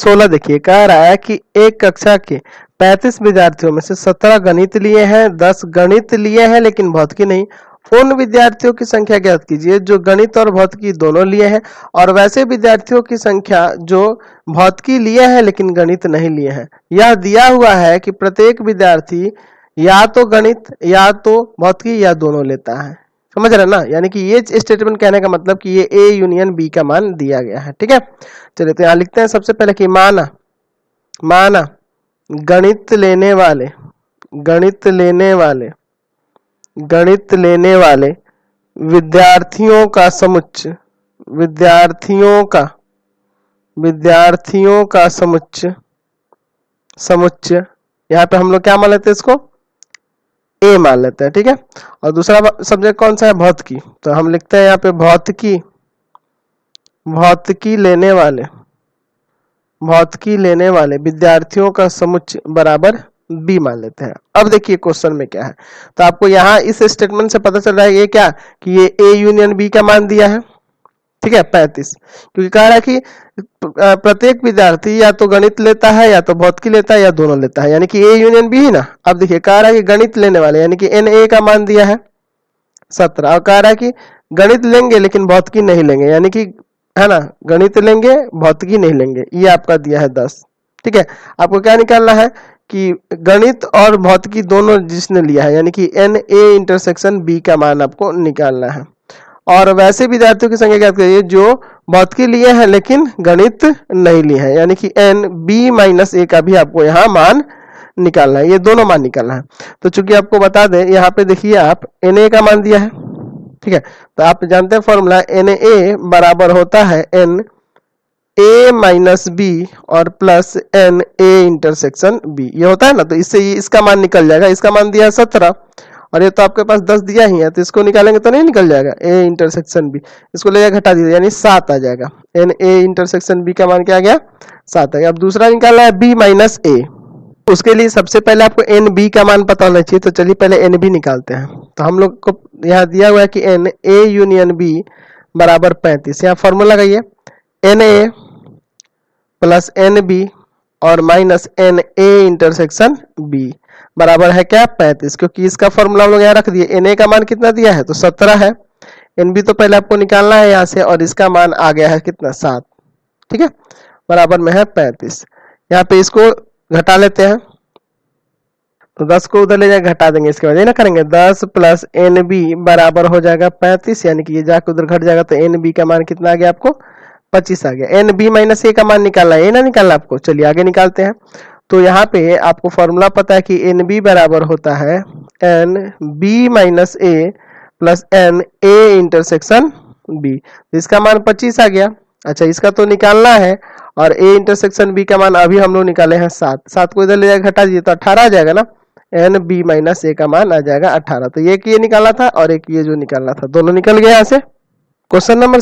16 देखिए, कह रहा है कि एक कक्षा के 35 विद्यार्थियों में से 17 गणित लिए हैं, 10 गणित लिए हैं लेकिन भौतिकी नहीं। उन विद्यार्थियों की संख्या ज्ञात कीजिए जो गणित और भौतिकी दोनों लिए हैं, और वैसे विद्यार्थियों की संख्या जो भौतिकी लिए हैं लेकिन गणित नहीं लिए हैं। यह दिया हुआ है कि प्रत्येक विद्यार्थी या तो गणित या तो भौतिकी या दोनों लेता है। समझ रहे ना, यानी कि ये स्टेटमेंट कहने का मतलब कि ये ए यूनियन बी का मान दिया गया है। ठीक है, चलिए तो यहां लिखते हैं सबसे पहले कि माना गणित लेने वाले विद्यार्थियों का समुच्चय यहाँ पे हम लोग क्या मान लेते हैं, इसको ए मान लेते हैं। ठीक है, और दूसरा सब्जेक्ट कौन सा है, भौतिकी, तो हम लिखते हैं यहाँ पे भौतिकी लेने वाले विद्यार्थियों का समुच्चय बराबर बी मान लेते हैं। अब देखिए क्वेश्चन में क्या है, तो आपको यहाँ इस स्टेटमेंट से पता चल रहा है ये क्या, कि ये ए यूनियन बी का मान दिया है। ठीक है, 35, क्योंकि कह रहा है कि प्रत्येक विद्यार्थी या तो गणित लेता है या तो भौतिकी लेता है या दोनों लेता है, यानी कि ए यूनियन बी ही ना। अब देखिए कह रहा है कि गणित लेने वाले यानी कि एन ए का मान दिया है 17, और कह रहा है कि गणित लेंगे लेकिन भौतिकी नहीं लेंगे, यानी कि है ना, गणित लेंगे भौतिकी नहीं लेंगे, ये आपका दिया है 10। ठीक है, आपको क्या निकालना है कि गणित और भौतिकी दोनों जिसने लिया है, यानी कि एन ए इंटरसेक्शन बी का मान आपको निकालना है। और वैसे विद्यार्थियों की संख्या ज्ञात करिए जो भौतिकी लिए हैं लेकिन गणित नहीं लिए हैं, यानी कि एन बी माइनस ए का भी आपको यहाँ मान निकालना है, ये दोनों मान निकालना है। तो चूंकि आपको बता दें, यहाँ पे देखिए आप एन ए का मान दिया है। ठीक है, तो आप जानते हैं फॉर्मूला, एन ए बराबर होता है एन ए माइनस बी और plus n A intersection B, ये होता है ना, तो इससे ये इसका मान निकल जाएगा। इसका मान दिया है 17 और ये तो आपके पास 10 दिया ही है, तो इसको निकालेंगे तो नहीं निकल जाएगा, ए इंटरसेक्शन बी, इसको ले जाकर घटा दीजिए, यानी 7 आ जाएगा। एन ए इंटरसेक्शन बी का मान क्या आ गया, 7 आ गया। अब दूसरा निकालना है बी माइनस ए, उसके लिए सबसे पहले आपको एन बी का मान पता होना चाहिए, तो चलिए पहले एन बी निकालते हैं। तो हम लोग को यहाँ दिया हुआ है कि एन ए यूनियन बी बराबर 35, यहाँ फॉर्मूला लगाइए, N A plus N B और minus N A intersection B बराबर है क्या, 35, क्योंकि इसका फॉर्मूला हम लोग यहाँ रख दिए। एन ए का मान कितना दिया है, तो 17 है, एन बी तो पहले आपको निकालना है यहाँ से, और इसका मान आ गया है कितना, 7। ठीक है, बराबर में है 35। यहाँ पे इसको घटा लेते हैं, तो 10 को उधर ले जाकर घटा देंगे, इसके बाद ये ना करेंगे, 10 प्लस एन बी बराबर हो जाएगा 35, यानी कि ये जाकर उधर घट जाएगा, तो एन बी का मान कितना आ गया आपको, 25 आ गया। एन बी माइनस ए का मान निकालना है, ये ना निकालना आपको, चलिए आगे निकालते हैं। तो यहाँ पे आपको फॉर्मूला पता है कि एन बी बराबर होता है n B minus A plus n A intersection B, इसका मान 25 आ गया। अच्छा, इसका तो निकालना है, और ए इंटरसेक्शन बी का मान अभी हम लोग निकाले हैं 7 को इधर ले जाकर घटा दीजिए, तो 18 आ जाएगा ना, एन बी माइनस ए का मान आ जाएगा 18। तो एक ये निकाला था और एक ये जो निकालना था, दोनों निकल गए यहाँ से। Question number